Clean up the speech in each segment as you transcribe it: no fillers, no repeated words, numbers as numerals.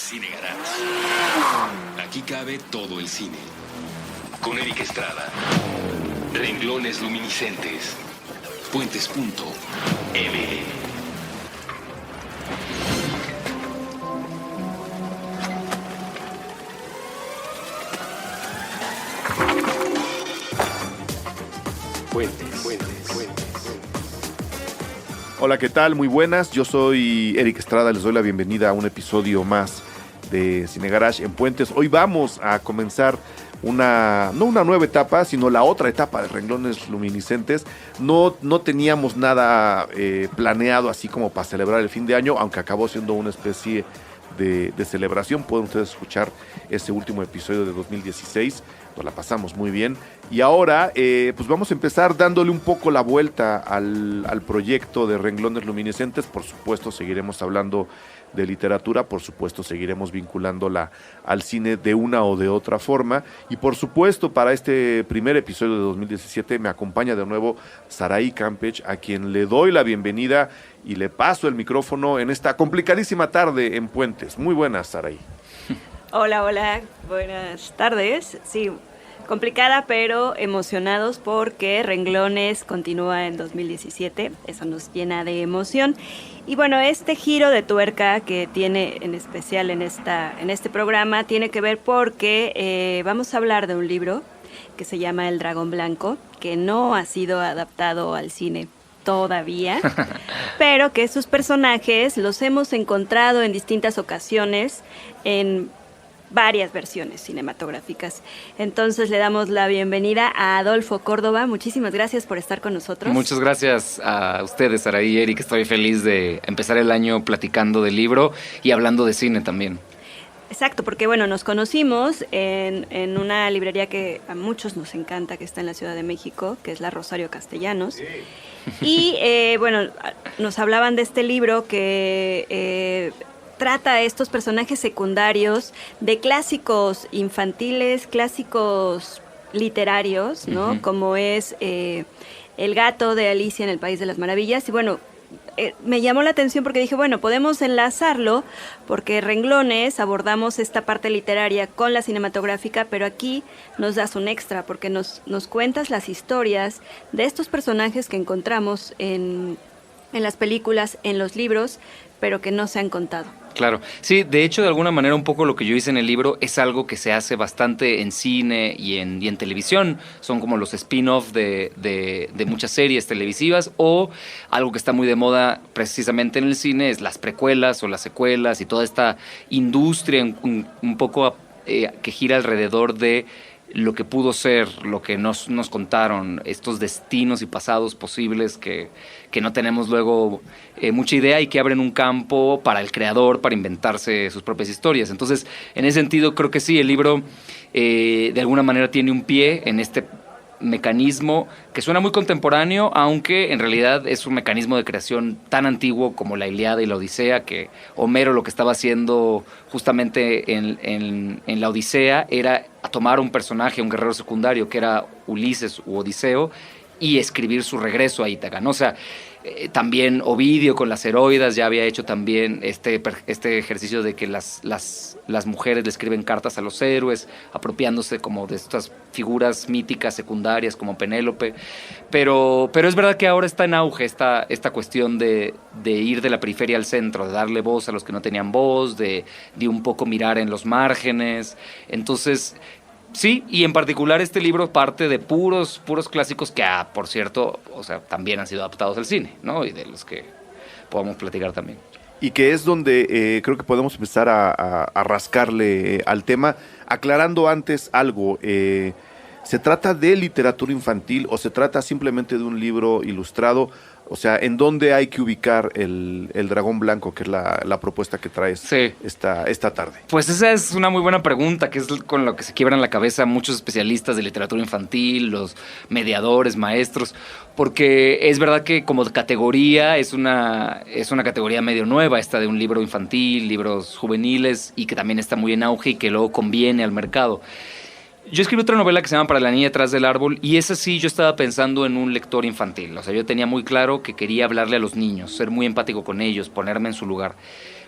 Cine Garage. Aquí cabe todo el cine. Con Eric Estrada. Renglones luminiscentes. Puentes.ml. Hola, ¿qué tal? Muy buenas, yo soy Eric Estrada, les doy la bienvenida a un episodio más de Cine Garage en Puentes. Hoy vamos a comenzar no una nueva etapa, sino la otra etapa de Renglones Luminiscentes. No teníamos nada planeado así como para celebrar el fin de año, aunque acabó siendo una especie de celebración. Pueden ustedes escuchar ese último episodio de 2016, nos la pasamos muy bien. Y ahora pues vamos a empezar dándole un poco la vuelta al proyecto de Renglones Luminiscentes. Por supuesto seguiremos hablando de literatura, por supuesto seguiremos vinculándola al cine de una o de otra forma, y por supuesto para este primer episodio de 2017 me acompaña de nuevo Saraí Campech, a quien le doy la bienvenida y le paso el micrófono en esta complicadísima tarde en Puentes. Muy buenas, Saraí. Hola, buenas tardes. Sí, complicada pero emocionados porque Renglones continúa en 2017, eso nos llena de emoción. Y bueno, este giro de tuerca que tiene en especial en este programa tiene que ver porque vamos a hablar de un libro que se llama El Dragón Blanco, que no ha sido adaptado al cine todavía, pero que sus personajes los hemos encontrado en distintas ocasiones en varias versiones cinematográficas. Entonces le damos la bienvenida a Adolfo Córdoba. Muchísimas gracias por estar con nosotros. Muchas gracias a ustedes, Saraí y Eric. Estoy feliz de empezar el año platicando del libro y hablando de cine también. Exacto, porque bueno, nos conocimos en una librería que a muchos nos encanta, que está en la Ciudad de México, que es la Rosario Castellanos. Sí. Y bueno, nos hablaban de este libro que trata a estos personajes secundarios de clásicos infantiles, clásicos literarios, ¿no? Uh-huh. Como es El gato de Alicia en el País de las Maravillas. Y bueno, me llamó la atención porque dije, bueno, podemos enlazarlo porque Renglones abordamos esta parte literaria con la cinematográfica, pero aquí nos das un extra porque nos cuentas las historias de estos personajes que encontramos en las películas, en los libros, pero que no se han contado. Claro, sí, de hecho de alguna manera un poco lo que yo hice en el libro es algo que se hace bastante en cine y en televisión, son como los spin-off de muchas series televisivas, o algo que está muy de moda precisamente en el cine es las precuelas o las secuelas y toda esta industria un poco que gira alrededor de lo que pudo ser, lo que nos contaron, estos destinos y pasados posibles que no tenemos luego mucha idea y que abren un campo para el creador, para inventarse sus propias historias. Entonces, en ese sentido, creo que sí, el libro de alguna manera tiene un pie en este mecanismo que suena muy contemporáneo, aunque en realidad es un mecanismo de creación tan antiguo como la Ilíada y la Odisea, que Homero lo que estaba haciendo justamente en la Odisea era tomar un personaje, un guerrero secundario que era Ulises u Odiseo, y escribir su regreso a Ítaca, ¿no? O sea, también Ovidio con las heroidas ya había hecho también este ejercicio de que las mujeres le escriben cartas a los héroes, apropiándose como de estas figuras míticas secundarias como Penélope, pero es verdad que ahora está en auge esta cuestión de ir de la periferia al centro, de darle voz a los que no tenían voz, de un poco mirar en los márgenes. Entonces, sí, y en particular este libro parte de puros clásicos que, por cierto, o sea, también han sido adaptados al cine, ¿no? Y de los que podamos platicar también. Y que es donde creo que podemos empezar a rascarle al tema, aclarando antes algo. ¿Se trata de literatura infantil o se trata simplemente de un libro ilustrado? O sea, ¿en dónde hay que ubicar el Dragón Blanco, que es la propuesta que traes esta tarde? Pues esa es una muy buena pregunta, que es con lo que se quiebran la cabeza muchos especialistas de literatura infantil, los mediadores, maestros, porque es verdad que como categoría es una categoría medio nueva, esta de un libro infantil, libros juveniles, y que también está muy en auge y que luego conviene al mercado. Yo escribí otra novela que se llama Para la niña detrás del árbol, y esa sí yo estaba pensando en un lector infantil. O sea, yo tenía muy claro que quería hablarle a los niños, ser muy empático con ellos, ponerme en su lugar.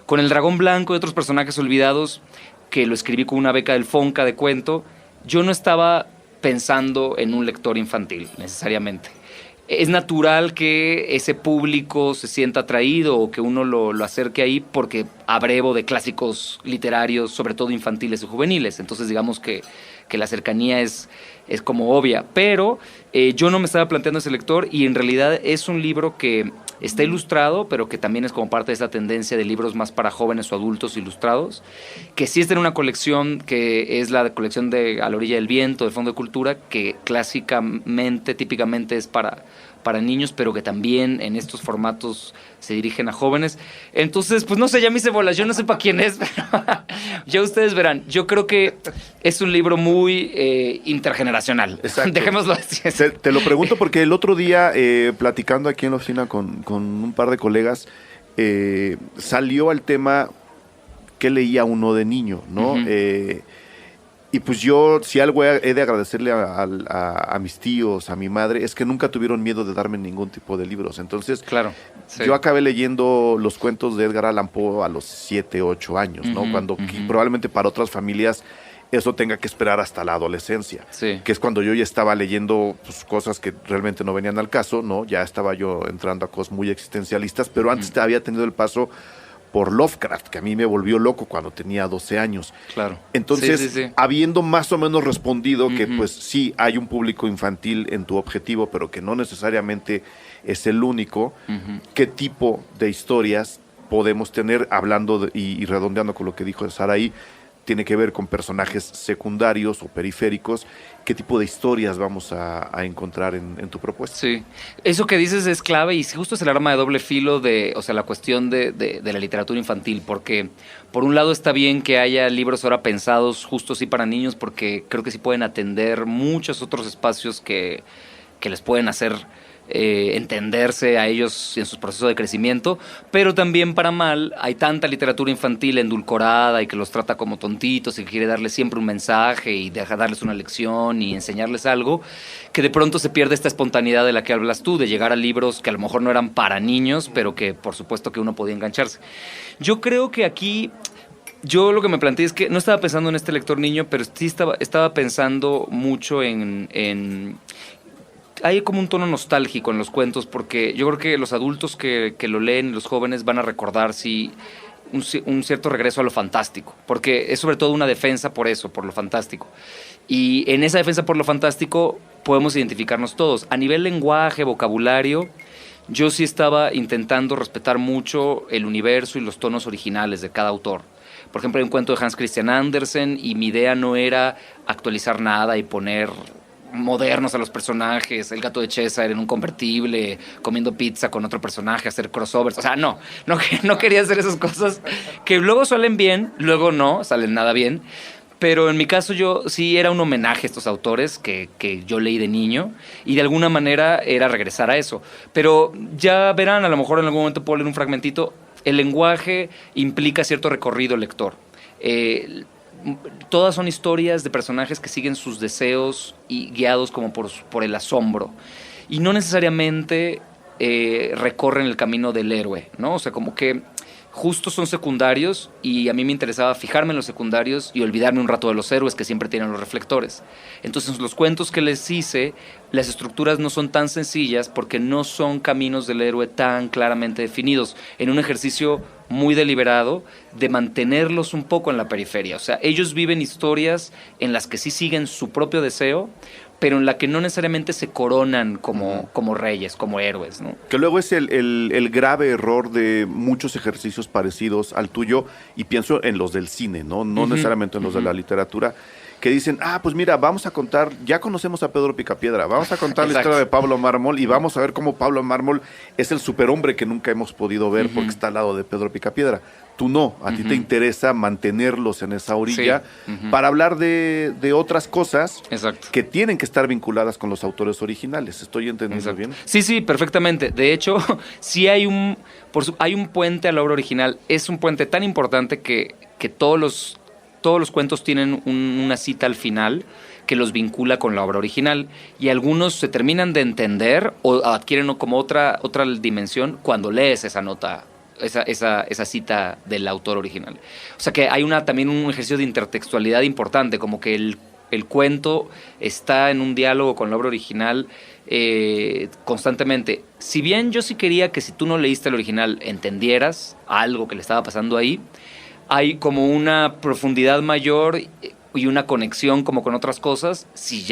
Con El dragón blanco y otros personajes olvidados, que lo escribí con una beca del Fonca de cuento, yo no estaba pensando en un lector infantil, necesariamente. Es natural que ese público se sienta atraído o que uno lo acerque ahí porque abrevo de clásicos literarios, sobre todo infantiles y juveniles. Entonces digamos que la cercanía es como obvia. Pero yo no me estaba planteando ese lector, y en realidad es un libro que está ilustrado, pero que también es como parte de esta tendencia de libros más para jóvenes o adultos ilustrados, que sí está en una colección que es la colección de A la orilla del viento, del Fondo de Cultura, que clásicamente, típicamente es para niños, pero que también en estos formatos se dirigen a jóvenes. Entonces, pues no sé, ya me hice bolas, yo no sé para quién es, pero ya ustedes verán. Yo creo que es un libro muy intergeneracional. Exacto. Dejémoslo así. Te lo pregunto porque el otro día, platicando aquí en la oficina con un par de colegas, salió al tema que leía uno de niño, ¿no? Uh-huh. Y pues yo, si algo he de agradecerle a mis tíos, a mi madre, es que nunca tuvieron miedo de darme ningún tipo de libros. Entonces, claro, sí. Yo acabé leyendo los cuentos de Edgar Allan Poe a los 7, 8 años, ¿no? Cuando probablemente para otras familias eso tenga que esperar hasta la adolescencia, sí. Que es cuando yo ya estaba leyendo pues, cosas que realmente no venían al caso, ¿no? Ya estaba yo entrando a cosas muy existencialistas, pero antes había tenido el paso por Lovecraft, que a mí me volvió loco cuando tenía 12 años. Claro. Entonces, sí. habiendo más o menos respondido que pues sí hay un público infantil en tu objetivo, pero que no necesariamente es el único, ¿qué tipo de historias podemos tener? Hablando y redondeando con lo que dijo Saraí, tiene que ver con personajes secundarios o periféricos. ¿Qué tipo de historias vamos a encontrar en tu propuesta? Sí, eso que dices es clave, y justo es el arma de doble filo o sea, la cuestión de la literatura infantil, porque por un lado está bien que haya libros ahora pensados justo sí para niños, porque creo que sí pueden atender muchos otros espacios que les pueden hacer entenderse a ellos en su proceso de crecimiento, pero también para mal hay tanta literatura infantil endulcorada y que los trata como tontitos y que quiere darles siempre un mensaje y darles una lección y enseñarles algo, que de pronto se pierde esta espontaneidad de la que hablas tú, de llegar a libros que a lo mejor no eran para niños, pero que por supuesto que uno podía engancharse. Yo creo que aquí yo lo que me planteé es que no estaba pensando en este lector niño, pero sí estaba pensando mucho en hay como un tono nostálgico en los cuentos, porque yo creo que los adultos que lo leen, los jóvenes, van a recordar un cierto regreso a lo fantástico, porque es sobre todo una defensa por eso, por lo fantástico. Y en esa defensa por lo fantástico podemos identificarnos todos. A nivel lenguaje, vocabulario, yo sí estaba intentando respetar mucho el universo y los tonos originales de cada autor. Por ejemplo, hay un cuento de Hans Christian Andersen y mi idea no era actualizar nada y poner modernos a los personajes, el gato de César en un convertible, comiendo pizza con otro personaje, hacer crossovers. O sea, no quería hacer esas cosas que luego salen bien, luego no salen nada bien. Pero en mi caso yo sí era un homenaje a estos autores que yo leí de niño, y de alguna manera era regresar a eso. Pero ya verán, a lo mejor en algún momento puedo leer un fragmentito. El lenguaje implica cierto recorrido lector. Todas son historias de personajes que siguen sus deseos y guiados como por el asombro, y no necesariamente recorren el camino del héroe, ¿no? O sea, como que justo son secundarios, y a mí me interesaba fijarme en los secundarios y olvidarme un rato de los héroes que siempre tienen los reflectores. Entonces, los cuentos que les hice, las estructuras no son tan sencillas porque no son caminos del héroe tan claramente definidos, en un ejercicio muy deliberado de mantenerlos un poco en la periferia. O sea, ellos viven historias en las que sí siguen su propio deseo, pero en la que no necesariamente se coronan como reyes, como héroes, ¿no? Que luego es el grave error de muchos ejercicios parecidos al tuyo, y pienso en los del cine, no necesariamente en los de la literatura, que dicen, pues mira, vamos a contar, ya conocemos a Pedro Picapiedra, vamos a contar la historia de Pablo Mármol, y vamos a ver cómo Pablo Mármol es el superhombre que nunca hemos podido ver porque está al lado de Pedro Picapiedra. Tú no, a ti te interesa mantenerlos en esa orilla para hablar de otras cosas que tienen que estar vinculadas con los autores originales. ¿Estoy entendiendo bien? Sí, perfectamente. De hecho, sí hay un puente a la obra original. Es un puente tan importante que todos los cuentos tienen una cita al final, que los vincula con la obra original, y algunos se terminan de entender o adquieren como otra dimensión cuando lees esa nota, esa cita del autor original. O sea que hay también un ejercicio de intertextualidad importante, como que el cuento está en un diálogo con la obra original constantemente. Si bien yo sí quería que si tú no leíste el original entendieras algo que le estaba pasando ahí, hay como una profundidad mayor y una conexión como con otras cosas si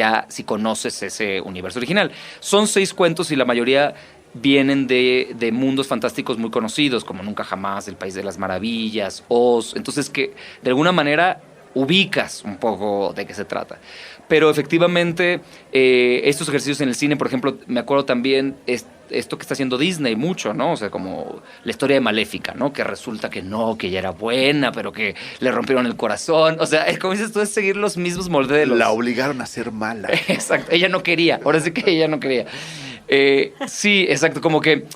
conoces ese universo original. Son 6 cuentos y la mayoría vienen de mundos fantásticos muy conocidos, como Nunca Jamás, El País de las Maravillas, Oz. Entonces que de alguna manera ubicas un poco de qué se trata. Pero efectivamente estos ejercicios en el cine, por ejemplo, me acuerdo también esto que está haciendo Disney mucho, ¿no? O sea, como la historia de Maléfica, ¿no? Que resulta que no, que ella era buena, pero que le rompieron el corazón. O sea, como dices tú, es seguir los mismos modelos. La obligaron a ser mala. Exacto, ella no quería, ahora sí que ella no quería. Sí, exacto, como que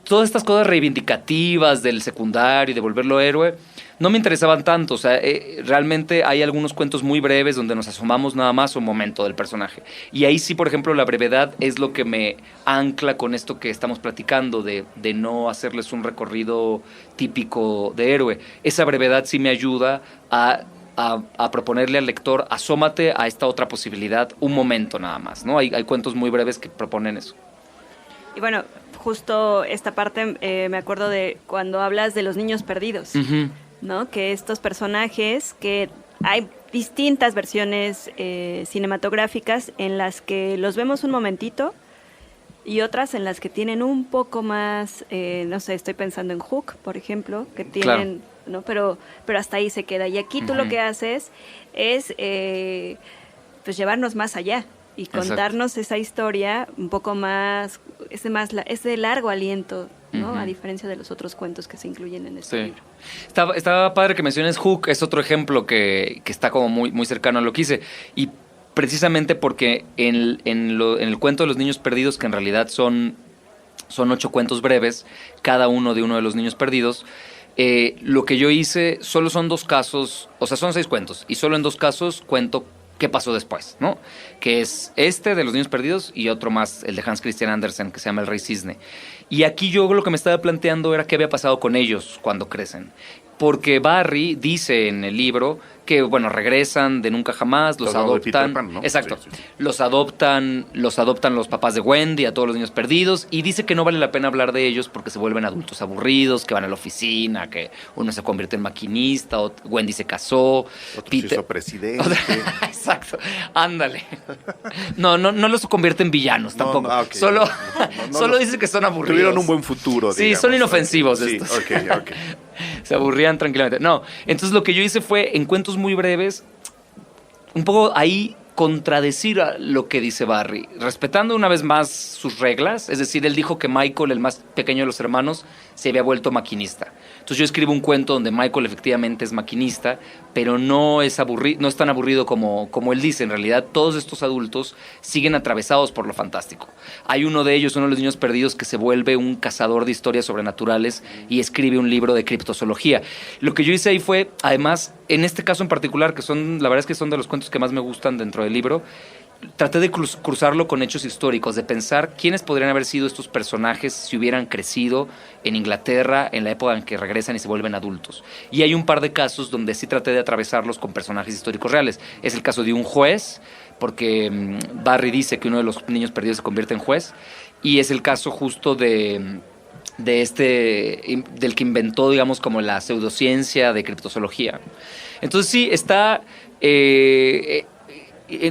todas estas cosas reivindicativas del secundario y de volverlo héroe no me interesaban tanto. O sea, realmente hay algunos cuentos muy breves donde nos asomamos nada más un momento del personaje. Y ahí sí, por ejemplo, la brevedad es lo que me ancla con esto que estamos platicando de no hacerles un recorrido típico de héroe. Esa brevedad sí me ayuda a proponerle al lector, asómate a esta otra posibilidad un momento nada más, ¿no? Hay cuentos muy breves que proponen eso. Y bueno, justo esta parte me acuerdo de cuando hablas de los niños perdidos. Uh-huh. ¿No? Que estos personajes, que hay distintas versiones cinematográficas en las que los vemos un momentito y otras en las que tienen un poco más, no sé, estoy pensando en Hook, por ejemplo, que tienen, claro, ¿no? Pero hasta ahí se queda. Y aquí tú lo que haces es pues llevarnos más allá y contarnos esa historia un poco más, ese largo aliento, ¿no? A diferencia de los otros cuentos que se incluyen en este libro. Estaba padre que menciones Hook, es otro ejemplo que está como muy, muy cercano a lo que hice. Y precisamente porque en el cuento de los niños perdidos, que en realidad son 8 cuentos breves, cada uno de uno de los niños perdidos, lo que yo hice solo son 2 casos, o sea, son 6 cuentos, y solo en 2 casos cuento qué pasó después, ¿no? Que es este de los niños perdidos y otro más, el de Hans Christian Andersen, que se llama El Rey Cisne. Y aquí yo lo que me estaba planteando era qué había pasado con ellos cuando crecen. Porque Barry dice en el libro que, bueno, regresan de Nunca Jamás, los adoptan. Peter Pan, ¿no? Exacto. Sí. Los adoptan los papás de Wendy, a todos los niños perdidos, y dice que no vale la pena hablar de ellos porque se vuelven adultos aburridos, que van a la oficina, que uno se convierte en maquinista, o Wendy se casó, otro Peter se hizo presidente. Exacto. Ándale. No los convierte en villanos tampoco. Okay. Solo dice que son aburridos. Tuvieron un buen futuro, digamos. Sí, son inofensivos estos. Sí, ok. Se aburrían tranquilamente. No, entonces lo que yo hice fue, en cuentos muy breves, un poco ahí contradecir a lo que dice Barry, respetando una vez más sus reglas. Es decir, él dijo que Michael, el más pequeño de los hermanos, se había vuelto maquinista. Entonces yo escribo un cuento donde Michael efectivamente es maquinista, pero no es tan aburrido como él dice. En realidad todos estos adultos siguen atravesados por lo fantástico. Hay uno de ellos, uno de los niños perdidos, que se vuelve un cazador de historias sobrenaturales y escribe un libro de criptozoología. Lo que yo hice ahí fue, además, en este caso en particular, la verdad es que son de los cuentos que más me gustan dentro del libro, traté de cruzarlo con hechos históricos, de pensar quiénes podrían haber sido estos personajes si hubieran crecido en Inglaterra en la época en que regresan y se vuelven adultos. Y hay un par de casos donde sí traté de atravesarlos con personajes históricos reales. Es el caso de un juez, porque Barry dice que uno de los niños perdidos se convierte en juez, y es el caso justo del que inventó, digamos, como la pseudociencia de criptozoología. Entonces sí, está...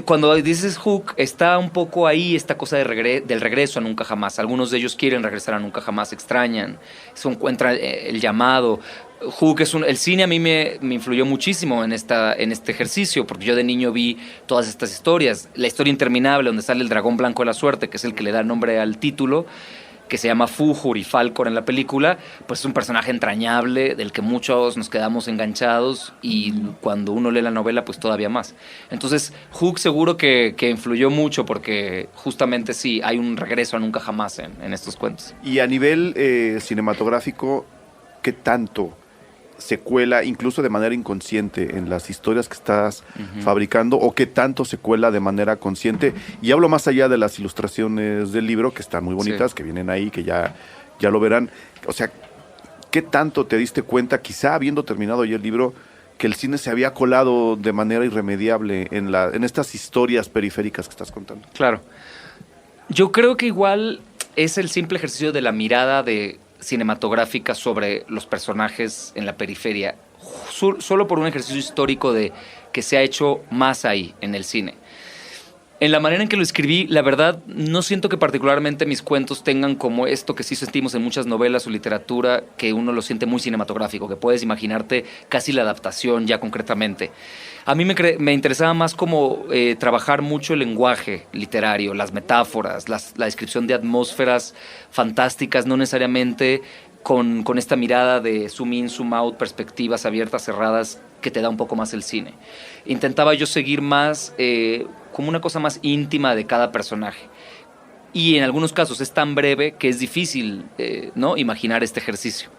cuando dices Hook, está un poco ahí esta cosa del regreso a Nunca Jamás. Algunos de ellos quieren regresar a Nunca Jamás, extrañan, se encuentra el llamado. Hook el cine a mí me influyó muchísimo en este ejercicio, porque yo de niño vi todas estas historias. La historia interminable, donde sale el dragón blanco de la suerte, que es el que le da nombre al título, que se llama Fújur y Falcor en la película, pues es un personaje entrañable del que muchos nos quedamos enganchados, y cuando uno lee la novela, pues todavía más. Entonces, Hook seguro que influyó mucho, porque justamente sí, hay un regreso a Nunca Jamás en estos cuentos. Y a nivel cinematográfico, ¿qué tanto se cuela incluso de manera inconsciente en las historias que estás fabricando, o qué tanto se cuela de manera consciente. Y hablo más allá de las ilustraciones del libro, que están muy bonitas, que vienen ahí, que ya lo verán. O sea, ¿qué tanto te diste cuenta, quizá habiendo terminado ya el libro, que el cine se había colado de manera irremediable en estas historias periféricas que estás contando? Claro. Yo creo que igual es el simple ejercicio de la mirada cinematográfica sobre los personajes en la periferia, solo por un ejercicio histórico de que se ha hecho más ahí en el cine. En la manera en que lo escribí, la verdad, no siento que particularmente mis cuentos tengan como esto que sí sentimos en muchas novelas o literatura, que uno lo siente muy cinematográfico, que puedes imaginarte casi la adaptación ya concretamente. A mí me interesaba más como trabajar mucho el lenguaje literario, las metáforas, la descripción de atmósferas fantásticas, no necesariamente con esta mirada de zoom in, zoom out, perspectivas abiertas, cerradas, que te da un poco más el cine. Intentaba yo seguir más como una cosa más íntima de cada personaje. Y en algunos casos es tan breve que es difícil ¿no? imaginar este ejercicio.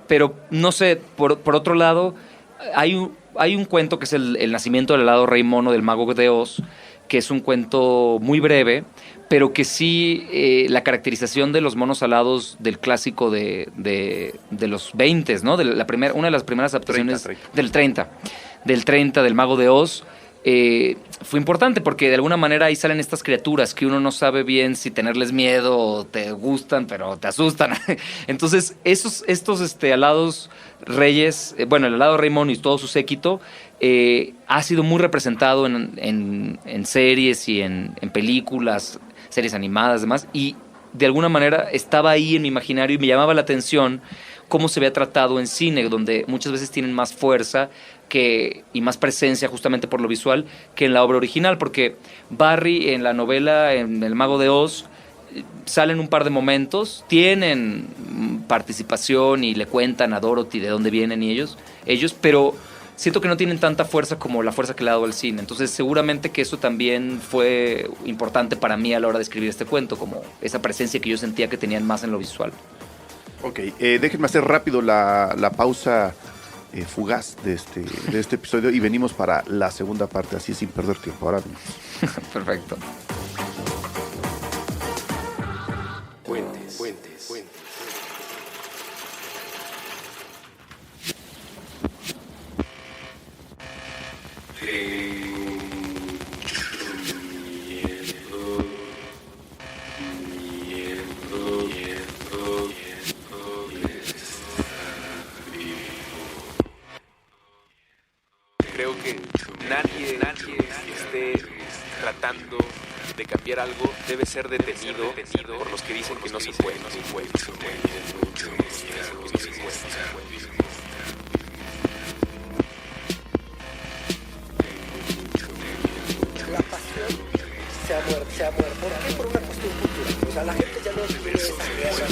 Pero, no sé, por otro lado, hay un cuento que es el nacimiento del helado Rey Mono del Mago de Oz, que es un cuento muy breve, pero que sí la caracterización de los monos alados del clásico de los 20s, ¿no? Una de las primeras adaptaciones 30. Del 30, del Mago de Oz, fue importante porque de alguna manera ahí salen estas criaturas que uno no sabe bien si tenerles miedo o te gustan, pero te asustan. Entonces, estos alados reyes, el alado Rey Mono y todo su séquito, ha sido muy representado en series y en películas, series animadas, demás, y de alguna manera estaba ahí en mi imaginario y me llamaba la atención cómo se había tratado en cine, donde muchas veces tienen más fuerza y más presencia justamente por lo visual que en la obra original, porque Barry en la novela, en El Mago de Oz, salen un par de momentos, tienen participación y le cuentan a Dorothy de dónde vienen ellos, pero siento que no tienen tanta fuerza como la fuerza que le ha dado el cine. Entonces seguramente que eso también fue importante para mí a la hora de escribir este cuento, como esa presencia que yo sentía que tenían más en lo visual. Ok, déjenme hacer rápido la pausa fugaz de este episodio y venimos para la segunda parte, así sin perder tiempo. Ahora venimos. Perfecto. Puentes. Creo que nadie que esté tratando de cambiar algo debe ser detenido por los que dicen que no se puede. La pasión se ha muerto. ¿Por qué? Por una cuestión cultural. O sea, la gente ya no quiere esa guerra,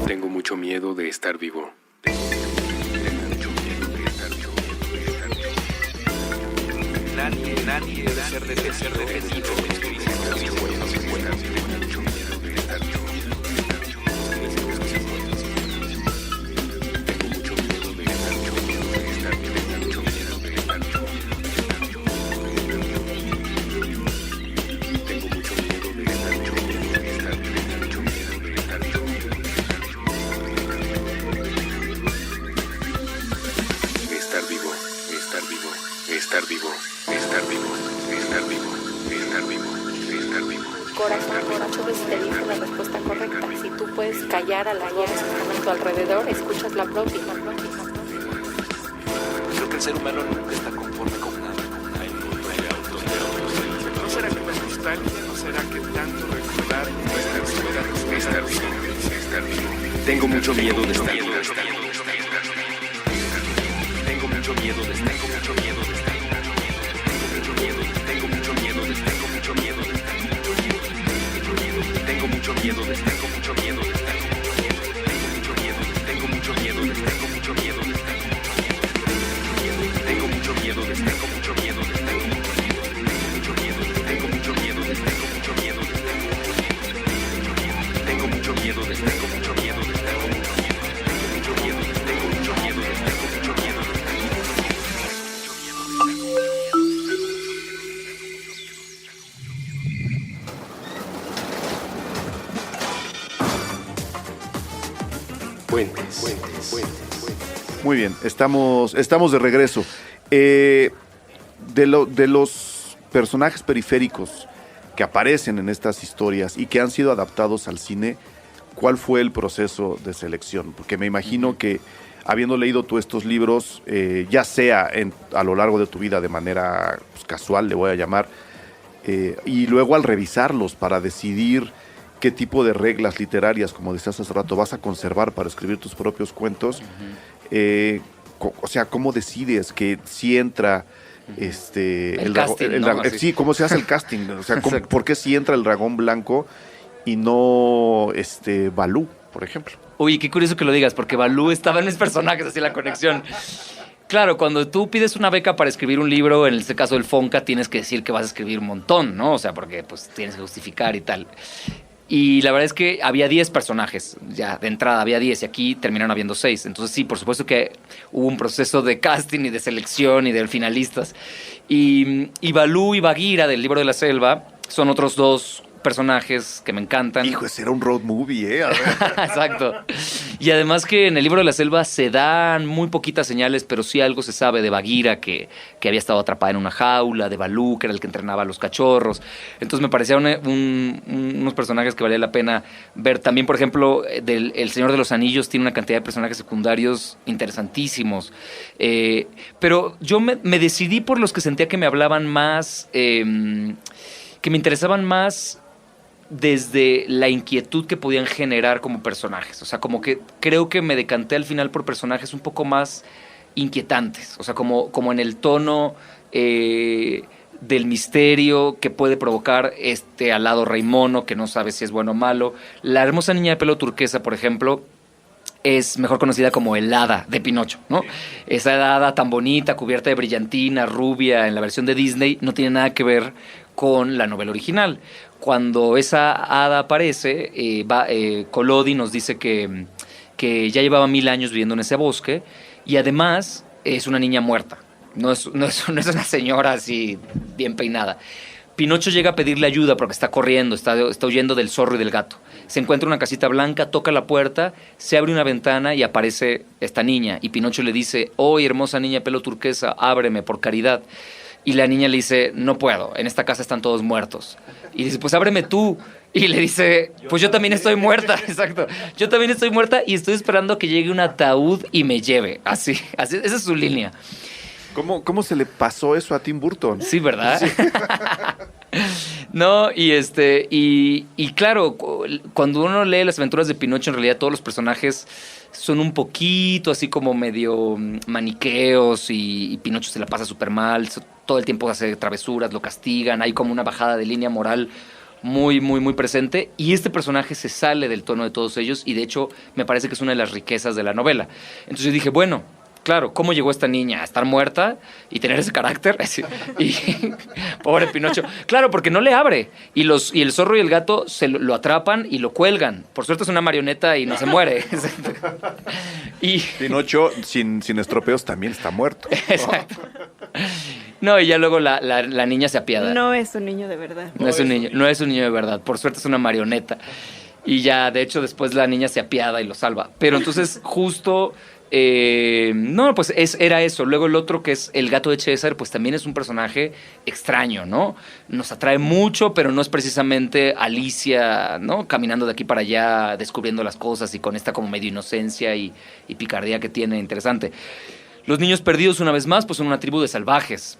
Tengo mucho miedo de estar vivo. Nadie debe ser detenido. Corazón te dice la respuesta correcta. Si tú puedes callar a la voz a tu alrededor, escuchas la propia. Creo que el ser humano nunca está conforme con nada. ¿No será que me nostalgia? ¿No será que tanto recordar Estar vivo. Tengo mucho miedo de estar vivo. Tengo mucho miedo de estar vivo. Tengo mucho miedo de estar vivo. Tengo mucho miedo de estar miedo de estar, tengo mucho miedo de estar, tengo mucho miedo de estar, tengo mucho miedo de estar, tengo mucho miedo de estar. Puentes. Muy bien, estamos de regreso. De los personajes periféricos que aparecen en estas historias y que han sido adaptados al cine, ¿cuál fue el proceso de selección? Porque me imagino que habiendo leído tú estos libros, ya sea a lo largo de tu vida de manera pues, casual, le voy a llamar, y luego al revisarlos para decidir qué tipo de reglas literarias, como decías hace rato, vas a conservar para escribir tus propios cuentos. O sea, ¿cómo decides que si entra el casting, ¿no? sí, ¿cómo se hace el casting? O sea, ¿por qué si entra el dragón blanco y no Balú, por ejemplo? Oye, qué curioso que lo digas, porque Balú estaba en mis personajes, así la conexión. Claro, cuando tú pides una beca para escribir un libro, en este caso el Fonca, tienes que decir que vas a escribir un montón, ¿no? O sea, porque pues tienes que justificar y tal. Y la verdad es que había 10 personajes, ya de entrada había 10 y aquí terminaron habiendo 6. Entonces sí, por supuesto que hubo un proceso de casting y de selección y de finalistas. Y Balú y Bagheera del Libro de la Selva son otros 2 personajes que me encantan. Hijo, ese era un road movie, A ver. Exacto. Y además que en el Libro de la Selva se dan muy poquitas señales, pero sí algo se sabe de Bagheera, que había estado atrapada en una jaula, de Balú, que era el que entrenaba a los cachorros. Entonces me parecían unos personajes que valía la pena ver. También, por ejemplo, El Señor de los Anillos tiene una cantidad de personajes secundarios interesantísimos. Pero yo me decidí por los que sentía que me hablaban más, que me interesaban más desde la inquietud que podían generar como personajes. O sea, como que creo que me decanté al final por personajes un poco más inquietantes. O sea, como en el tono del misterio que puede provocar alado rey mono, que no sabe si es bueno o malo. La hermosa niña de pelo turquesa, por ejemplo, es mejor conocida como el hada de Pinocho, ¿no? Esa hada tan bonita, cubierta de brillantina, rubia, en la versión de Disney, no tiene nada que ver con la novela original. Cuando esa hada aparece, Collodi nos dice que ya llevaba 1000 años viviendo en ese bosque y además es una niña muerta. No es una señora así bien peinada. Pinocho llega a pedirle ayuda porque está corriendo, está huyendo del zorro y del gato. Se encuentra una casita blanca, toca la puerta, se abre una ventana y aparece esta niña. Y Pinocho le dice: «Oh, hermosa niña de pelo turquesa, ábreme por caridad». Y la niña le dice: «No puedo, en esta casa están todos muertos». Y dice: «Pues ábreme tú». Y le dice: «Pues yo también estoy muerta». Exacto. «Yo también estoy muerta y estoy esperando que llegue un ataúd y me lleve». Así, esa es su línea. ¿Cómo se le pasó eso a Tim Burton? Sí, ¿verdad? Sí. No, y claro, cuando uno lee las aventuras de Pinocho, en realidad todos los personajes son un poquito así como medio maniqueos y Pinocho se la pasa súper mal, todo el tiempo hace travesuras, lo castigan, hay como una bajada de línea moral muy, muy, muy presente, y este personaje se sale del tono de todos ellos y de hecho me parece que es una de las riquezas de la novela. Entonces yo dije, bueno, claro, ¿cómo llegó esta niña a estar muerta y tener ese carácter? Y pobre Pinocho. Claro, porque no le abre. Y el zorro y el gato lo atrapan y lo cuelgan. Por suerte es una marioneta y no se muere. Y Pinocho, sin estropeos, también está muerto. Exacto. No, y ya luego la niña se apiada. No es un niño de verdad. No es un niño de verdad. Por suerte es una marioneta. Y ya, de hecho, después la niña se apiada y lo salva. Pero entonces, justo... no, pues era eso. Luego el otro, que es el gato de César, pues también es un personaje extraño, ¿no? Nos atrae mucho, pero no es precisamente Alicia, ¿no? Caminando de aquí para allá, descubriendo las cosas y con esta como medio inocencia y picardía que tiene interesante. Los niños perdidos, una vez más, pues son una tribu de salvajes.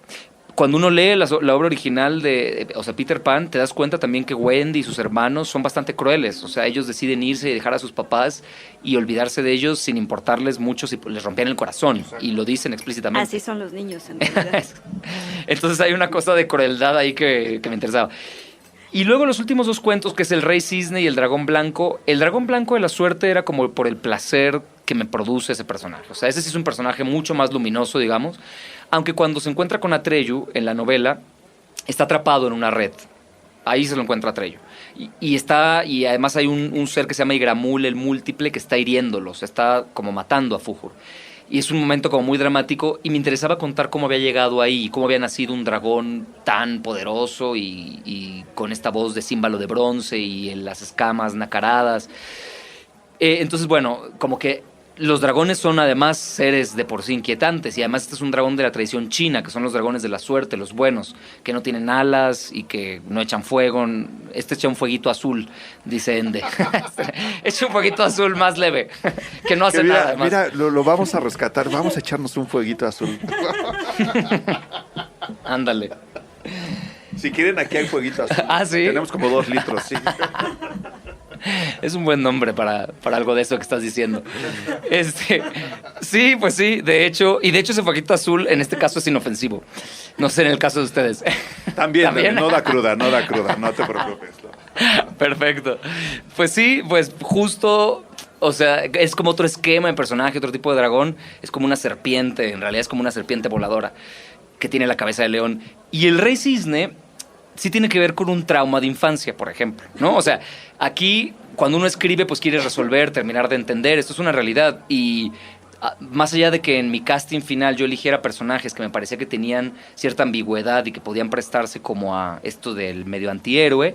Cuando uno lee la obra original de Peter Pan, te das cuenta también que Wendy y sus hermanos son bastante crueles. O sea, ellos deciden irse y dejar a sus papás y olvidarse de ellos sin importarles mucho si les rompían el corazón. Y lo dicen explícitamente. Así son los niños, en realidad. Entonces hay una cosa de crueldad ahí que me interesaba. Y luego los últimos 2 cuentos, que es El Rey Cisne y El Dragón Blanco. El Dragón Blanco de la Suerte era como por el placer que me produce ese personaje. O sea, ese sí es un personaje mucho más luminoso, digamos. Aunque cuando se encuentra con Atreyu en la novela, está atrapado en una red. Ahí se lo encuentra Atreyu. Y además hay un ser que se llama Igramul, el múltiple, que está hiriéndolos, está como matando a Fujur. Y es un momento como muy dramático y me interesaba contar cómo había llegado ahí y cómo había nacido un dragón tan poderoso y con esta voz de címbalo de bronce y en las escamas nacaradas. Entonces, bueno, como que los dragones son además seres de por sí inquietantes y además este es un dragón de la tradición china, que son los dragones de la suerte, los buenos, que no tienen alas y que no echan fuego. Este echa un fueguito azul, dice Ende. Echa un fueguito azul más leve, que no hace nada. Mira, lo vamos a rescatar, vamos a echarnos un fueguito azul. Ándale. Si quieren, aquí hay fueguito azul. Ah, ¿sí? Tenemos como 2 litros, sí. Es un buen nombre para algo de eso que estás diciendo. Sí, pues sí, de hecho ese fueguito azul en este caso es inofensivo. No sé en el caso de ustedes. También. No da cruda, no te preocupes. No. Perfecto. Pues sí, pues justo, o sea, es como otro esquema de personaje, otro tipo de dragón. Es como una serpiente, en realidad es como una serpiente voladora que tiene la cabeza de león. Y el rey cisne sí tiene que ver con un trauma de infancia, por ejemplo, ¿no? O sea, aquí cuando uno escribe, pues quiere resolver, terminar de entender, esto es una realidad y más allá de que en mi casting final yo eligiera personajes que me parecía que tenían cierta ambigüedad y que podían prestarse como a esto del medio antihéroe,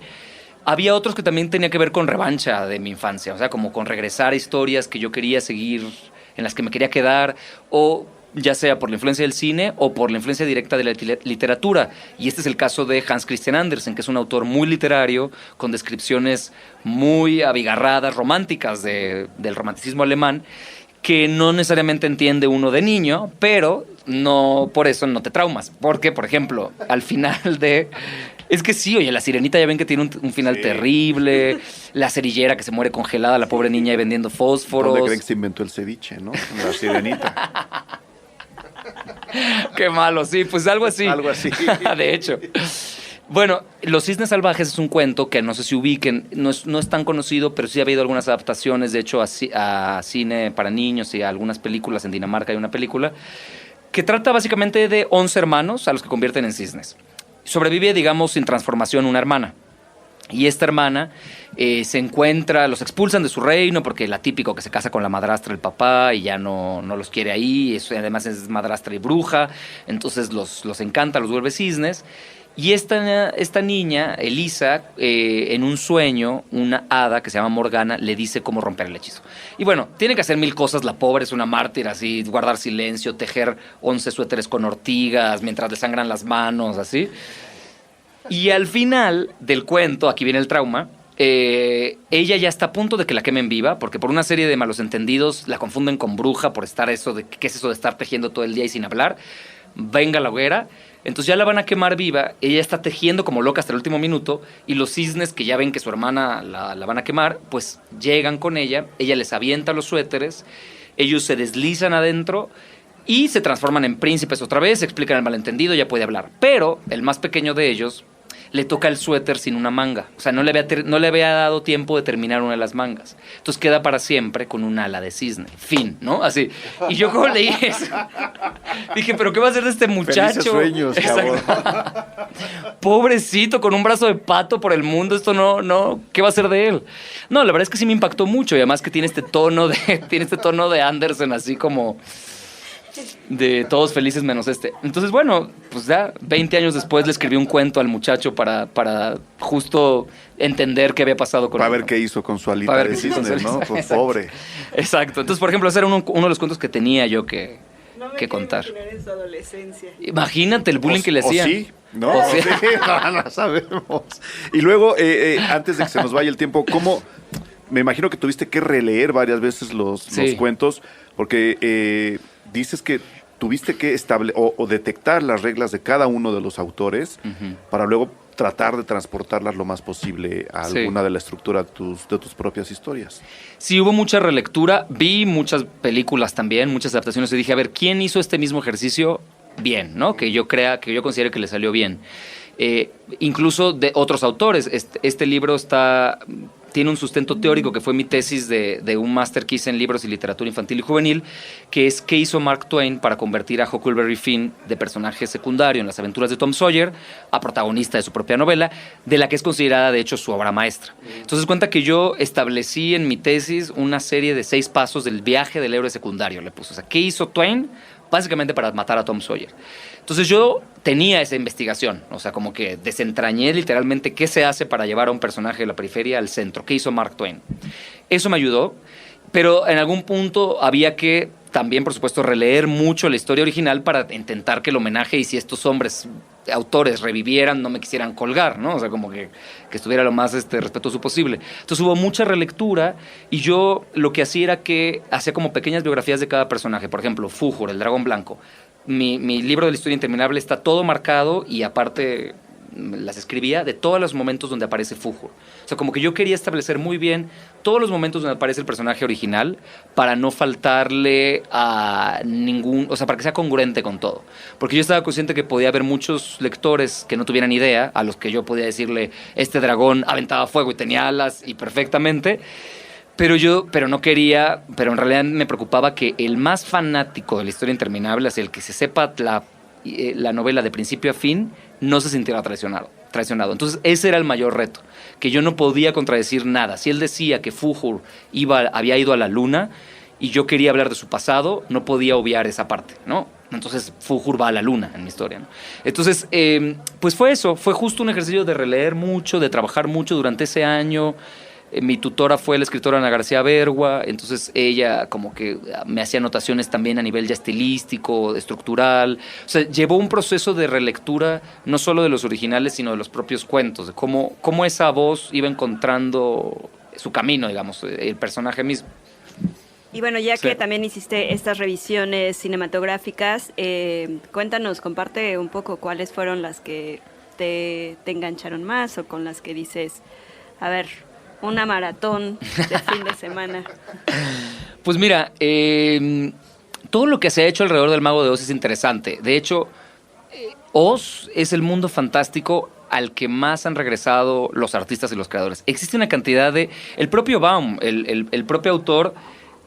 había otros que también tenía que ver con revancha de mi infancia, o sea, como con regresar a historias que yo quería seguir, en las que me quería quedar, o ya sea por la influencia del cine o por la influencia directa de la literatura. Y este es el caso de Hans Christian Andersen, que es un autor muy literario, con descripciones muy abigarradas, románticas del romanticismo alemán, que no necesariamente entiende uno de niño, pero no por eso no te traumas. Porque, por ejemplo, al final de... Es que sí, oye, la sirenita ya ven que tiene un final terrible, la cerillera que se muere congelada, la pobre niña ahí vendiendo fósforos. ¿Dónde creen que se inventó el ceviche, no? La sirenita. Qué malo, sí, pues algo así. Algo así. De hecho. Bueno, Los Cisnes Salvajes es un cuento que no sé si ubiquen, no es tan conocido, pero sí ha habido algunas adaptaciones, de hecho, a cine para niños y a algunas películas. En Dinamarca hay una película que trata básicamente de 11 hermanos a los que convierten en cisnes. Sobrevive, digamos, sin transformación una hermana. Y esta hermana se encuentra, los expulsan de su reino porque la típico que se casa con la madrastra del papá y ya no los quiere ahí, además es madrastra y bruja, entonces los encanta, los vuelve cisnes. Y esta niña, Elisa, en un sueño, una hada que se llama Morgana le dice cómo romper el hechizo. Y bueno, tiene que hacer 1000 cosas, la pobre es una mártir, así, guardar silencio, tejer 11 suéteres con ortigas mientras le sangran las manos, así. Y al final del cuento, aquí viene el trauma, ella ya está a punto de que la quemen viva, porque por una serie de malos entendidos la confunden con bruja por estar ¿qué es eso de estar tejiendo todo el día y sin hablar? Venga la hoguera. Entonces ya la van a quemar viva, ella está tejiendo como loca hasta el último minuto y los cisnes, que ya ven que su hermana la van a quemar, pues llegan con ella les avienta los suéteres, ellos se deslizan adentro y se transforman en príncipes otra vez, explican el malentendido, ya puede hablar. Pero el más pequeño de ellos le toca el suéter sin una manga. O sea, no le había dado tiempo de terminar una de las mangas. Entonces queda para siempre con un ala de cisne. Fin, ¿no? Así. Y yo como leí eso, dije, ¿pero qué va a hacer de este muchacho? Felices sueños, cabrón. Pobrecito, con un brazo de pato por el mundo. Esto no, ¿qué va a hacer de él? No, la verdad es que sí me impactó mucho. Y además que tiene este tono de Andersen, así como... de todos felices menos este. Entonces, bueno, pues ya 20 años después le escribí un cuento al muchacho para justo entender qué había pasado con él. Para ver qué hizo con su alita de cisne, ¿no? Pues pobre. Exacto. Entonces, por ejemplo, ese era uno de los cuentos que tenía yo que contar. En su adolescencia. Imagínate el bullying que le hacían. Sí, ¿no? Sí, no sabemos. Y luego, antes de que se nos vaya el tiempo, ¿cómo? Me imagino que tuviste que releer varias veces los cuentos, porque dices que tuviste que o detectar las reglas de cada uno de los autores para luego tratar de transportarlas lo más posible a alguna de la estructura de tus propias historias. Sí, hubo mucha relectura, vi muchas películas también, muchas adaptaciones, y dije, a ver, ¿quién hizo este mismo ejercicio bien, ¿no? Que yo considere que le salió bien. Incluso de otros autores. Este libro está tiene un sustento teórico que fue mi tesis de un máster que hice en libros y literatura infantil y juvenil, que es qué hizo Mark Twain para convertir a Huckleberry Finn de personaje secundario en las aventuras de Tom Sawyer a protagonista de su propia novela, de la que es considerada de hecho su obra maestra. Entonces cuenta que yo establecí en mi tesis una serie de 6 pasos del viaje del héroe secundario, le puse. O sea, ¿qué hizo Twain? Básicamente para matar a Tom Sawyer. Entonces yo tenía esa investigación, o sea, como que desentrañé literalmente qué se hace para llevar a un personaje de la periferia al centro, qué hizo Mark Twain. Eso me ayudó, pero en algún punto había que también, por supuesto, releer mucho la historia original para intentar que el homenaje, y si estos autores revivieran, no me quisieran colgar, ¿no? O sea, como que estuviera lo más respetuoso posible. Entonces hubo mucha relectura y yo lo que hacía era que hacía como pequeñas biografías de cada personaje. Por ejemplo, Fújur, el dragón blanco. Mi libro de la historia interminable está todo marcado y aparte las escribía de todos los momentos donde aparece Fújur. O sea, como que yo quería establecer muy bien todos los momentos donde aparece el personaje original para no faltarle a ningún, o sea, para que sea congruente con todo. Porque yo estaba consciente que podía haber muchos lectores que no tuvieran idea, a los que yo podía decirle, este dragón aventaba fuego y tenía alas y perfectamente, pero no quería, pero en realidad me preocupaba que el más fanático de la historia interminable, así el que se sepa la novela de principio a fin, no se sintiera traicionado. Entonces ese era el mayor reto, que yo no podía contradecir nada. Si él decía que Fújur había ido a la luna y yo quería hablar de su pasado, no podía obviar esa parte, ¿no? Entonces Fújur va a la luna en mi historia, ¿no? Entonces, pues fue eso, fue justo un ejercicio de releer mucho, de trabajar mucho durante ese año. Mi tutora fue la escritora Ana García Bergua, entonces ella como que me hacía anotaciones también a nivel ya estilístico, estructural. O sea, llevó un proceso de relectura no solo de los originales, sino de los propios cuentos, de cómo esa voz iba encontrando su camino, digamos, el personaje mismo. Y bueno, ya que también hiciste estas revisiones cinematográficas, cuéntanos, comparte un poco cuáles fueron las que te engancharon más o con las que dices, a ver, una maratón de fin de semana. Pues mira, todo lo que se ha hecho alrededor del Mago de Oz es interesante. De hecho, Oz es el mundo fantástico al que más han regresado los artistas y los creadores. Existe una cantidad de... El propio Baum, el propio autor,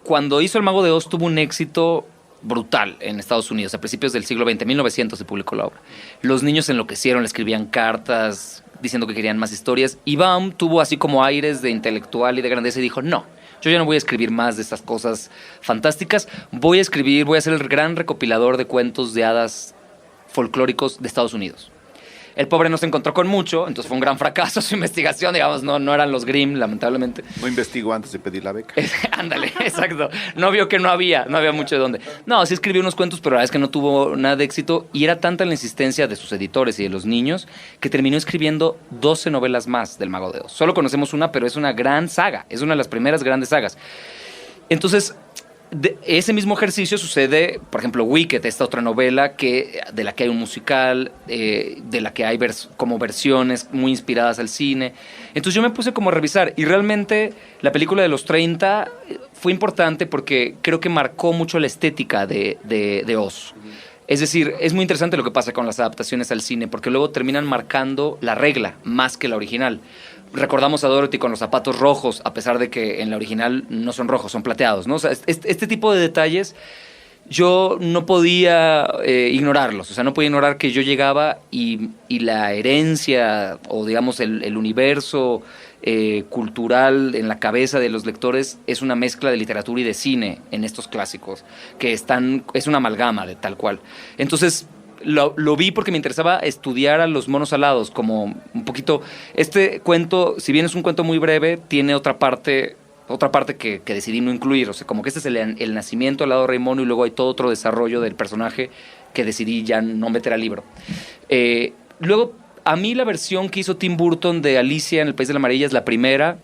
cuando hizo el Mago de Oz tuvo un éxito brutal en Estados Unidos, a principios del siglo XX, 1900 se publicó la obra. Los niños enloquecieron, le escribían cartas diciendo que querían más historias, y Baum tuvo así como aires de intelectual y de grandeza y dijo, no, yo ya no voy a escribir más de estas cosas fantásticas, voy a ser el gran recopilador de cuentos de hadas folclóricos de Estados Unidos. El pobre no se encontró con mucho, entonces fue un gran fracaso su investigación, digamos, no eran los Grimm, lamentablemente. No investigó antes de pedir la beca. Ándale, exacto. No vio que no había mucho de dónde. No, sí escribió unos cuentos, pero la verdad es que no tuvo nada de éxito y era tanta la insistencia de sus editores y de los niños que terminó escribiendo 12 novelas más del Mago de Oz. Solo conocemos una, pero es una gran saga, es una de las primeras grandes sagas. Entonces, ese mismo ejercicio sucede, por ejemplo, Wicked, esta otra novela de la que hay un musical, de la que hay como versiones muy inspiradas al cine. Entonces yo me puse como a revisar y realmente la película de los 30 fue importante porque creo que marcó mucho la estética de Oz. Es decir, es muy interesante lo que pasa con las adaptaciones al cine porque luego terminan marcando la regla más que la original. Recordamos a Dorothy con los zapatos rojos, a pesar de que en la original no son rojos, son plateados, ¿no? O sea, este tipo de detalles yo no podía ignorarlos. O sea, no podía ignorar que yo llegaba y la herencia o, digamos, el universo cultural en la cabeza de los lectores es una mezcla de literatura y de cine en estos clásicos, que es una amalgama de tal cual. Entonces, lo vi porque me interesaba estudiar a los monos alados, como un poquito... Este cuento, si bien es un cuento muy breve, tiene otra parte que decidí no incluir. O sea, como que este es el nacimiento al lado de Rey Mono y luego hay todo otro desarrollo del personaje que decidí ya no meter al libro. Luego, a mí la versión que hizo Tim Burton de Alicia en el País de las Maravillas, la primera,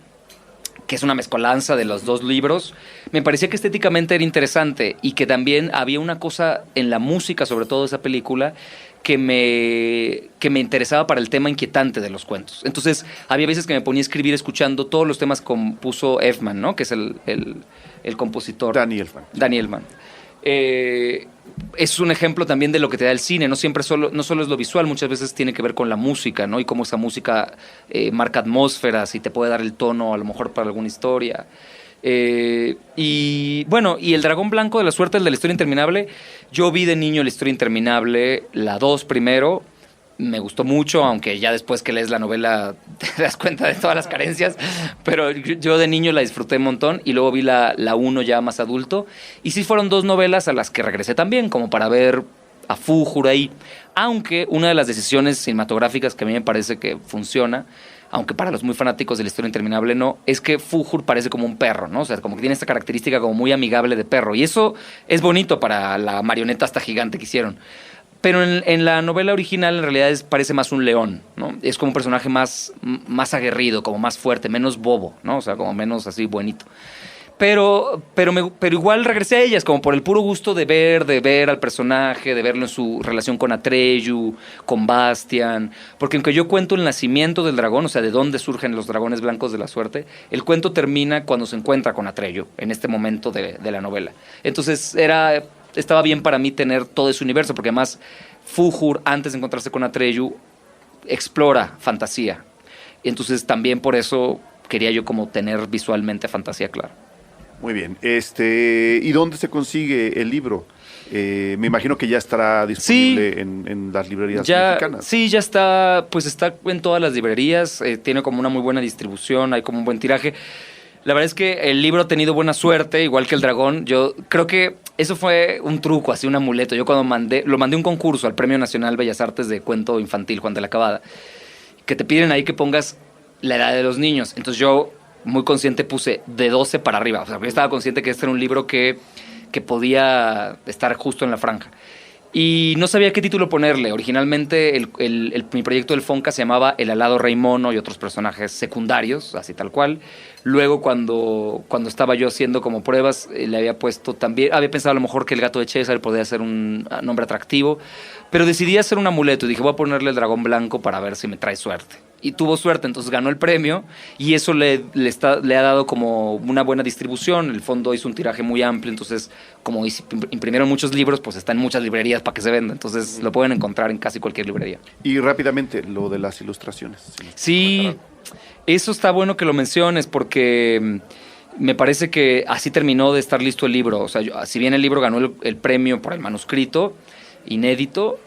que es una mezcolanza de los dos libros, me parecía que estéticamente era interesante y que también había una cosa en la música, sobre todo de esa película, que me interesaba para el tema inquietante de los cuentos. Entonces, había veces que me ponía a escribir escuchando todos los temas que compuso Elfman, ¿no? Que es el compositor. Danny Elfman. Danny Elfman. Es un ejemplo también de lo que te da el cine. No solo es lo visual, muchas veces tiene que ver con la música, ¿no? Y cómo esa música marca atmósferas y te puede dar el tono a lo mejor para alguna historia. Y bueno, y El Dragón Blanco de la Suerte, el de la Historia Interminable, yo vi de niño La Historia Interminable, la 2 primero, me gustó mucho, aunque ya después que lees la novela te das cuenta de todas las carencias, pero yo de niño la disfruté un montón y luego vi la 1 ya más adulto, y sí fueron 2 novelas a las que regresé también, como para ver a Fújur ahí, aunque una de las decisiones cinematográficas que a mí me parece que funciona, aunque para los muy fanáticos de La Historia Interminable no, es que Fújur parece como un perro, ¿no? O sea, como que tiene esta característica como muy amigable de perro, y eso es bonito para la marioneta hasta gigante que hicieron. Pero en la novela original en realidad parece más un león, ¿no? Es como un personaje más aguerrido, como más fuerte, menos bobo, ¿no? O sea, como menos así buenito. Pero igual regresé a ellas, como por el puro gusto de ver al personaje, de verlo en su relación con Atreyu, con Bastian. Porque aunque yo cuento el nacimiento del dragón, o sea, de dónde surgen los dragones blancos de la suerte, el cuento termina cuando se encuentra con Atreyu, en este momento de la novela. Entonces estaba bien para mí tener todo ese universo, porque además Fújur, antes de encontrarse con Atreyu, explora fantasía. Y entonces también por eso quería yo como tener visualmente fantasía, claro. Muy bien. ¿Y dónde se consigue el libro? Me imagino que ya estará disponible en las librerías mexicanas. Sí, ya está, pues está en todas las librerías, tiene como una muy buena distribución, hay como un buen tiraje. La verdad es que el libro ha tenido buena suerte, igual que El Dragón. Yo creo que eso fue un truco, así un amuleto. Yo cuando lo mandé a un concurso al Premio Nacional Bellas Artes de Cuento Infantil, Juan de la Cabada, que te piden ahí que pongas la edad de los niños. Entonces yo, muy consciente, puse de 12 para arriba. O sea, yo estaba consciente que este era un libro que podía estar justo en la franja. Y no sabía qué título ponerle. Originalmente mi proyecto del Fonca se llamaba El Alado Rey Mono y otros personajes secundarios, así tal cual. Luego cuando estaba yo haciendo como pruebas, le había puesto también, había pensado a lo mejor que El Gato de César podía ser un nombre atractivo, pero decidí hacer un amuleto y dije, voy a ponerle El Dragón Blanco para ver si me trae suerte. Y tuvo suerte, entonces ganó el premio y eso le ha dado como una buena distribución. El fondo hizo un tiraje muy amplio, entonces como imprimieron muchos libros, pues está en muchas librerías para que se venda. Entonces lo pueden encontrar en casi cualquier librería. Y rápidamente, lo de las ilustraciones. Sí, eso está bueno que lo menciones porque me parece que así terminó de estar listo el libro. O sea, si bien el libro ganó el premio por el manuscrito inédito,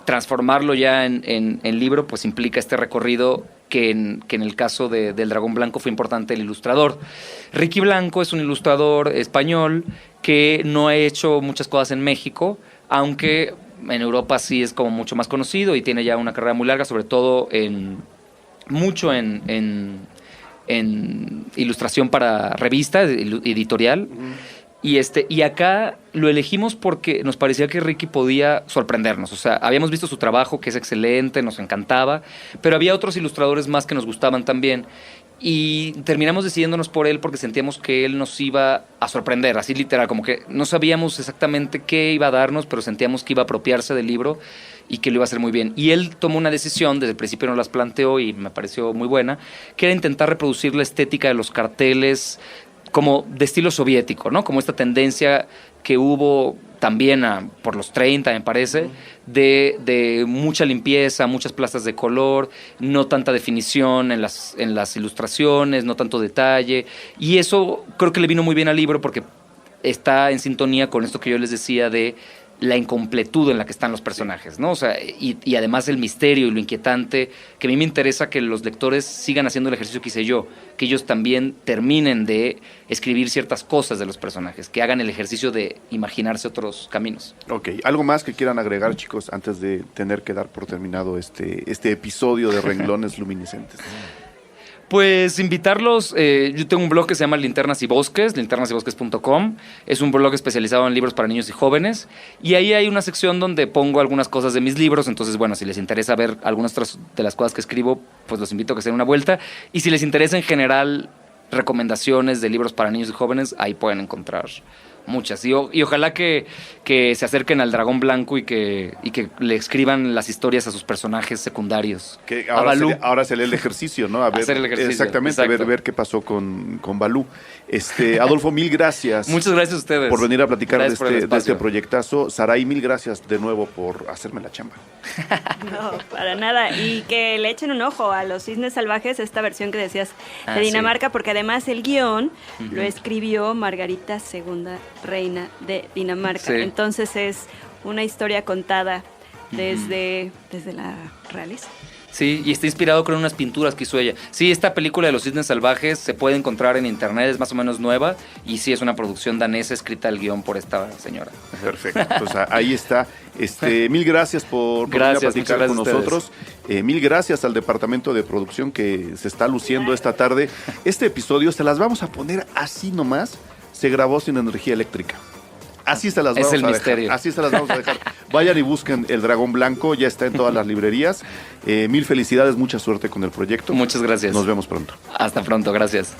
transformarlo ya en libro pues implica este recorrido que en el caso del Dragón Blanco fue importante el ilustrador. Ricky Blanco es un ilustrador español que no ha hecho muchas cosas en México, aunque en Europa sí es como mucho más conocido y tiene ya una carrera muy larga, sobre todo en ilustración para revista editorial. Y acá lo elegimos porque nos parecía que Ricky podía sorprendernos. O sea, habíamos visto su trabajo, que es excelente, nos encantaba, pero había otros ilustradores más que nos gustaban también. Y terminamos decidiéndonos por él porque sentíamos que él nos iba a sorprender, así literal, como que no sabíamos exactamente qué iba a darnos, pero sentíamos que iba a apropiarse del libro y que lo iba a hacer muy bien. Y él tomó una decisión, desde el principio nos las planteó y me pareció muy buena, que era intentar reproducir la estética de los carteles como de estilo soviético, ¿no? Como esta tendencia que hubo también por los 30, me parece, de mucha limpieza, muchas plazas de color, no tanta definición en las ilustraciones, no tanto detalle. Y eso creo que le vino muy bien al libro porque está en sintonía con esto que yo les decía de la incompletud en la que están los personajes, ¿no? O sea, y además el misterio y lo inquietante, que a mí me interesa que los lectores sigan haciendo el ejercicio que hice yo, que ellos también terminen de escribir ciertas cosas de los personajes, que hagan el ejercicio de imaginarse otros caminos. Ok, ¿algo más que quieran agregar, chicos, antes de tener que dar por terminado este episodio de Renglones Luminiscentes? Pues invitarlos, yo tengo un blog que se llama Linternas y Bosques, linternasybosques.com, es un blog especializado en libros para niños y jóvenes, y ahí hay una sección donde pongo algunas cosas de mis libros, entonces bueno, si les interesa ver algunas de las cosas que escribo, pues los invito a que se den una vuelta, y si les interesa en general recomendaciones de libros para niños y jóvenes, ahí pueden encontrar muchas. Y ojalá que se acerquen al Dragón Blanco y que le escriban las historias a sus personajes secundarios. Que A Balú. ahora se lee el ejercicio, ¿no? A ver, Hacer el ejercicio, exactamente, exacto. ver qué pasó con Balú. Adolfo, mil gracias. Muchas gracias a ustedes. Por venir a platicar Gracias por el de este espacio. proyectazo. Saray, mil gracias de nuevo por hacerme la chamba. No, para nada. Y que le echen un ojo a Los Cisnes Salvajes, esta versión que decías de Sí. Dinamarca, porque además el guión lo escribió Margarita II, reina de Dinamarca. Sí. Entonces es una historia contada desde la realeza. Sí, y está inspirado con unas pinturas que hizo ella. Sí, esta película de Los Cisnes Salvajes se puede encontrar en internet, es más o menos nueva, y sí, es una producción danesa escrita el guión por esta señora. Perfecto. Pues ahí está. Mil gracias por venir a Gracias, platicar muchas con gracias a nosotros. Mil gracias al departamento de producción que se está luciendo esta tarde. Este episodio se las vamos a poner así nomás. Se grabó sin energía eléctrica. Así se las Es vamos el a misterio. dejar. Así se las vamos a dejar. Vayan y busquen El Dragón Blanco, ya está en todas las librerías. Mil felicidades, mucha suerte con el proyecto. Muchas gracias. Nos vemos pronto. Hasta pronto, gracias.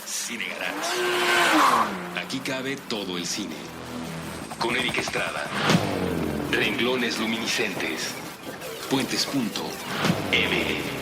Cine Garage. Aquí cabe todo el cine. Con Eric Estrada. Renglones luminiscentes. Puentes.me